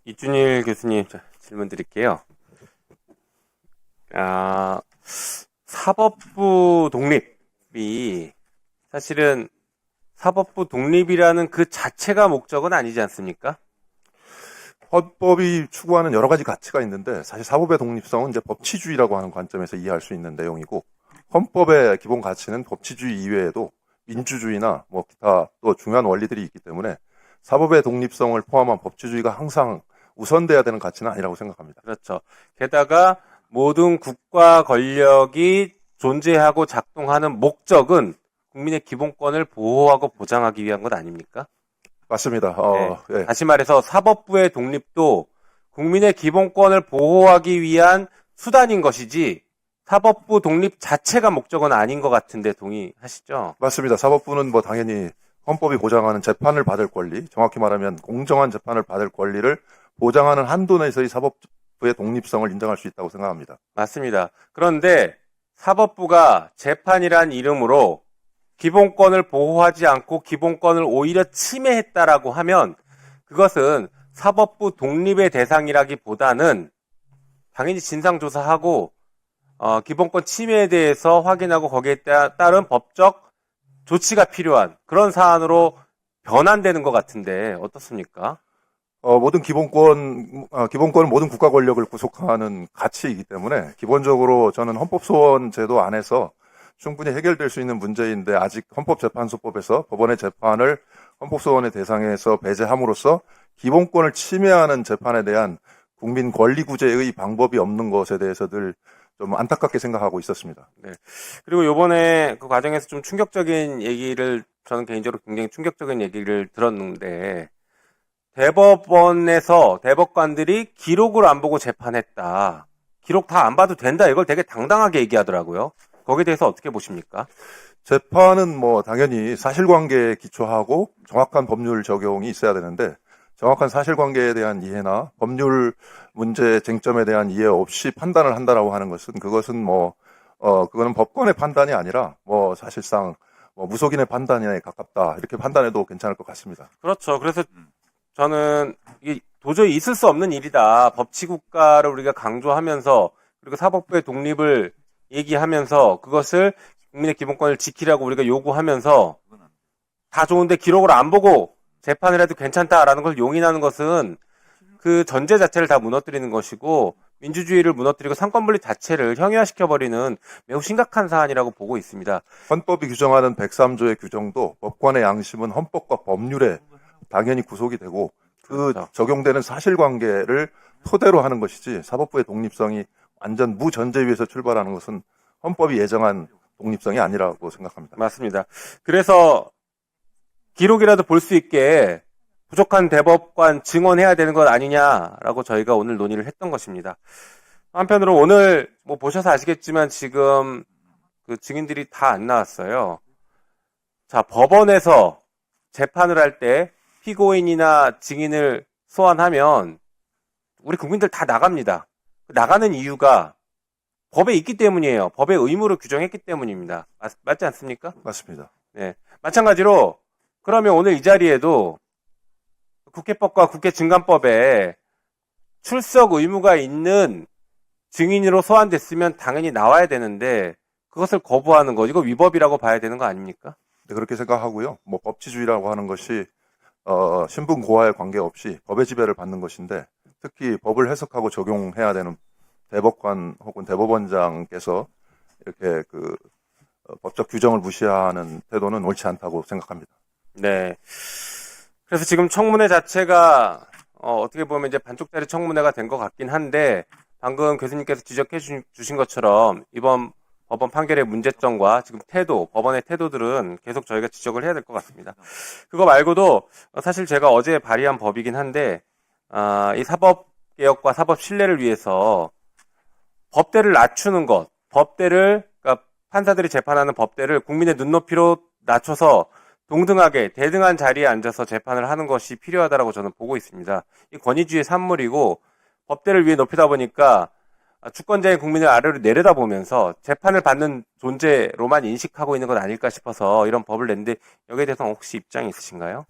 이준일 교수님, 질문 드릴게요. 사법부 독립이 사실은 사법부 독립이라는 그 자체가 목적은 아니지 않습니까? 헌법이 추구하는 여러 가지 가치가 있는데 사실 사법의 독립성은 이제 법치주의라고 하는 관점에서 이해할 수 있는 내용이고, 헌법의 기본 가치는 법치주의 이외에도 민주주의나 뭐 기타 또 중요한 원리들이 있기 때문에 사법의 독립성을 포함한 법치주의가 항상 우선돼야 되는 가치는 아니라고 생각합니다. 그렇죠. 게다가 모든 국가 권력이 존재하고 작동하는 목적은 국민의 기본권을 보호하고 보장하기 위한 것 아닙니까? 맞습니다. 네. 다시 말해서 사법부의 독립도 국민의 기본권을 보호하기 위한 수단인 것이지 사법부 독립 자체가 목적은 아닌 것 같은데 동의하시죠? 맞습니다. 사법부는 뭐 당연히 헌법이 보장하는 재판을 받을 권리, 정확히 말하면 공정한 재판을 받을 권리를 보장하는 한도 내에서의 사법부의 독립성을 인정할 수 있다고 생각합니다. 맞습니다. 그런데 사법부가 재판이란 이름으로 기본권을 보호하지 않고 기본권을 오히려 침해했다라고 하면 그것은 사법부 독립의 대상이라기보다는 당연히 진상조사하고 기본권 침해에 대해서 확인하고 거기에 따른 법적 조치가 필요한 그런 사안으로 변환되는 것 같은데 어떻습니까? 모든 기본권은 모든 국가 권력을 구속하는 가치이기 때문에 기본적으로 저는 헌법소원 제도 안에서 충분히 해결될 수 있는 문제인데, 아직 헌법재판소법에서 법원의 재판을 헌법소원의 대상에서 배제함으로써 기본권을 침해하는 재판에 대한 국민 권리 구제의 방법이 없는 것에 대해서 늘 좀 안타깝게 생각하고 있었습니다. 네. 그리고 요번에 그 과정에서 좀 충격적인 얘기를, 저는 개인적으로 굉장히 충격적인 얘기를 들었는데, 대법원에서 대법관들이 기록을 안 보고 재판했다. 기록 다 안 봐도 된다. 이걸 되게 당당하게 얘기하더라고요. 거기에 대해서 어떻게 보십니까? 재판은 뭐 당연히 사실관계에 기초하고 정확한 법률 적용이 있어야 되는데, 정확한 사실관계에 대한 이해나 법률 문제 쟁점에 대한 이해 없이 판단을 한다라고 하는 것은, 그것은 그거는 법관의 판단이 아니라 사실상 무속인의 판단에 가깝다, 이렇게 판단해도 괜찮을 것 같습니다. 그렇죠. 그래서 저는 이게 도저히 있을 수 없는 일이다. 법치국가를 우리가 강조하면서 그리고 사법부의 독립을 얘기하면서 그것을 국민의 기본권을 지키라고 우리가 요구하면서 다 좋은데 기록을 안 보고 재판을 해도 괜찮다라는 걸 용인하는 것은 그 전제 자체를 다 무너뜨리는 것이고 민주주의를 무너뜨리고 상권분립 자체를 형이화시켜버리는 매우 심각한 사안이라고 보고 있습니다. 헌법이 규정하는 103조의 규정도 법관의 양심은 헌법과 법률에 당연히 구속이 되고 그 그렇죠. 적용되는 사실관계를 토대로 하는 것이지, 사법부의 독립성이 완전 무전제 위에서 출발하는 것은 헌법이 예정한 독립성이 아니라고 생각합니다. 맞습니다. 그래서 기록이라도 볼 수 있게 부족한 대법관 증언해야 되는 것 아니냐라고 저희가 오늘 논의를 했던 것입니다. 한편으로 오늘 보셔서 아시겠지만 지금 그 증인들이 다 안 나왔어요. 자, 법원에서 재판을 할 때 피고인이나 증인을 소환하면 우리 국민들 다 나갑니다. 나가는 이유가 법에 있기 때문이에요. 법의 의무를 규정했기 때문입니다. 맞지 않습니까? 맞습니다. 네. 마찬가지로 그러면 오늘 이 자리에도 국회법과 국회증감법에 출석 의무가 있는 증인으로 소환됐으면 당연히 나와야 되는데 그것을 거부하는 거, 이거 위법이라고 봐야 되는 거 아닙니까? 네, 그렇게 생각하고요. 법치주의라고 하는 것이 신분 고하에 관계없이 법의 지배를 받는 것인데, 특히 법을 해석하고 적용해야 되는 대법관 혹은 대법원장께서 이렇게 법적 규정을 무시하는 태도는 옳지 않다고 생각합니다. 네. 그래서 지금 청문회 자체가 어떻게 보면 이제 반쪽짜리 청문회가 된 것 같긴 한데, 방금 교수님께서 지적해 주신 것처럼 이번 법원 판결의 문제점과 지금 태도, 법원의 태도들은 계속 저희가 지적을 해야 될 것 같습니다. 그거 말고도 사실 제가 어제 발의한 법이긴 한데, 이 사법개혁과 사법 신뢰를 위해서 법대를 낮추는 것, 그러니까 판사들이 재판하는 법대를 국민의 눈높이로 낮춰서 동등하게 대등한 자리에 앉아서 재판을 하는 것이 필요하다고 저는 보고 있습니다. 이 권위주의 산물이고 법대를 위에 높이다 보니까 주권자인 국민을 아래로 내려다보면서 재판을 받는 존재로만 인식하고 있는 것 아닐까 싶어서 이런 법을 냈는데, 여기에 대해서 혹시 입장이 있으신가요?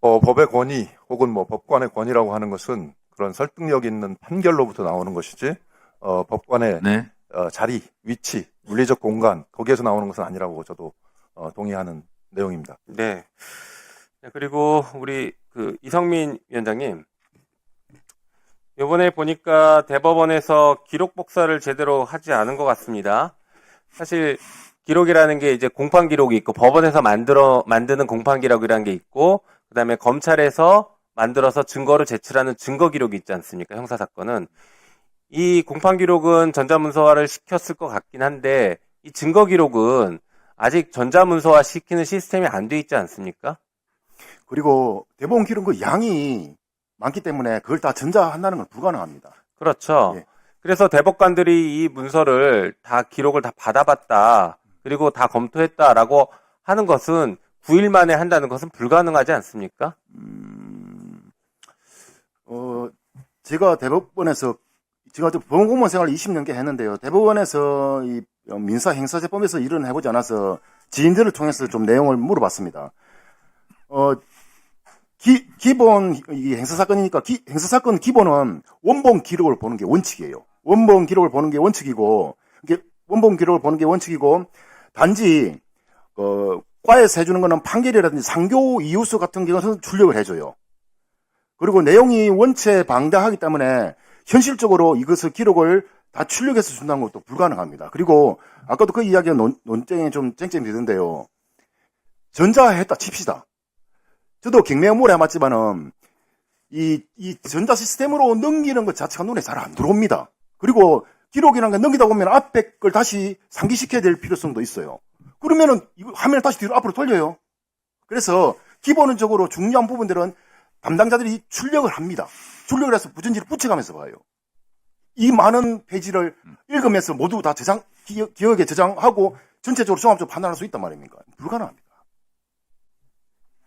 법의 권위 혹은 법관의 권위라고 하는 것은 그런 설득력 있는 판결로부터 나오는 것이지 법관의 네. 자리, 위치, 물리적 공간 거기에서 나오는 것은 아니라고 저도 동의하는 내용입니다. 네. 그리고 우리 그 이성민 위원장님, 이번에 보니까 대법원에서 기록 복사를 제대로 하지 않은 것 같습니다. 사실 기록이라는 게 이제 공판 기록이 있고 법원에서 만드는 공판 기록이라는 게 있고 그다음에 검찰에서 만들어서 증거를 제출하는 증거 기록이 있지 않습니까? 형사 사건은 이 공판 기록은 전자문서화를 시켰을 것 같긴 한데 이 증거 기록은 아직 전자문서화 시키는 시스템이 안 돼 있지 않습니까? 그리고 대법원 기록 그 양이 많기 때문에 그걸 다 전자한다는 건 불가능합니다. 그렇죠. 예. 그래서 대법관들이 이 문서를 다 기록을 다 받아봤다. 그리고 다 검토했다라고 하는 것은 9일 만에 한다는 것은 불가능하지 않습니까? 제가 대법원에서 제가 법원공무원 생활을 20년께 했는데요. 대법원에서 이 민사 행사제법에서 일은 해보지 않아서 지인들을 통해서 좀 내용을 물어봤습니다. 기본 이 행사사건이니까 행사사건 기본은 원본 기록을 보는 게 원칙이에요. 원본 기록을 보는 게 원칙이고 이게 원본 기록을 보는 게 원칙이고 단지 과에서 해주는 거는 판결이라든지 상교 이유서 같은 경우는 출력을 해줘요. 그리고 내용이 원체 방대하기 때문에 현실적으로 이것을 기록을 다 출력해서 준다는 것도 불가능합니다. 그리고 아까도 그 이야기가 논쟁에 좀 쟁점이 되던데요. 전자했다 칩시다. 저도 경매업무를 해봤지만은 이 전자 시스템으로 넘기는 것 자체가 눈에 잘 안 들어옵니다. 그리고 기록이라는 거 넘기다 보면 앞에 걸 다시 상기시켜야 될 필요성도 있어요. 그러면은 이거 화면을 다시 뒤로 앞으로 돌려요. 그래서 기본적으로 중요한 부분들은 담당자들이 출력을 합니다. 출력을 해서 부전지를 붙여가면서 봐요. 이 많은 페이지를 읽으면서 모두 다 기억에 저장하고 전체적으로 종합적으로 판단할 수 있단 말입니까? 불가능합니다.